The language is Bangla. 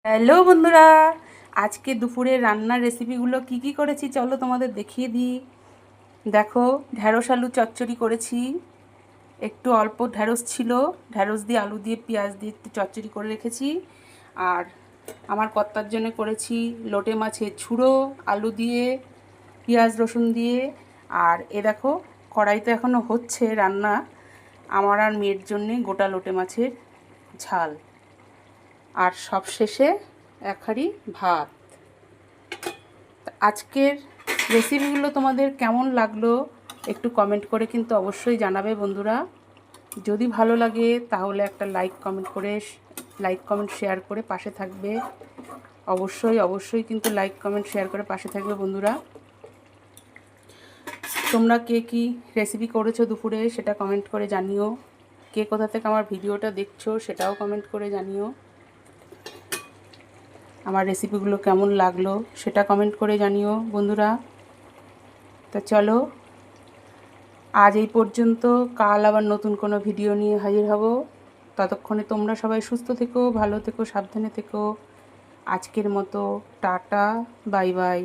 হ্যালো বন্ধুরা, আজকে দুপুরে রান্নার রেসিপিগুলো কি করেছি চলো তোমাদের দেখিয়ে দিই। দেখো, ঢ্যাঁড়স আলু চচ্চড়ি করেছি। একটু অল্প ঢ্যাঁড়স ছিল, ঢ্যাঁড়স দিয়ে আলু দিয়ে পেঁয়াজ দিয়ে একটু চচ্চড়ি করে রেখেছি। আর আমার কর্তার জন্য করেছি লোটে মাছের ঝুড়ো আলু দিয়ে পেঁয়াজ রসুন দিয়ে। আর এ দেখো, কড়াইতে এখনও হচ্ছে রান্না আমার আর মেয়ের জন্যে গোটা লোটে মাছের ঝাল। আর সব শেষে এক হাঁড়ি ভাত। আজকের রেসিপিগুলো তোমাদের কেমন লাগলো একটু কমেন্ট করে কিন্তু অবশ্যই জানাবে বন্ধুরা। যদি ভালো লাগে তাহলে একটা লাইক কমেন্ট শেয়ার করে পাশে থাকবে। অবশ্যই কিন্তু লাইক কমেন্ট শেয়ার করে পাশে থাকবে বন্ধুরা। তোমরা কে কী রেসিপি করেছো দুপুরে সেটা কমেন্ট করে জানিও। কে কোথা থেকে আমার ভিডিওটা দেখছো সেটাও কমেন্ট করে জানিও। আমার রেসিপিগুলো কেমন লাগলো সেটা কমেন্ট করে জানিও বন্ধুরা। তা চলো, আজ এই পর্যন্ত। কাল আবার নতুন কোনো ভিডিও নিয়ে হাজির হব। ততক্ষণে তোমরা সবাই সুস্থ থেকো, ভালো থেকো, সাবধানে থেকো। আজকের মতো টাটা, বাই বাই।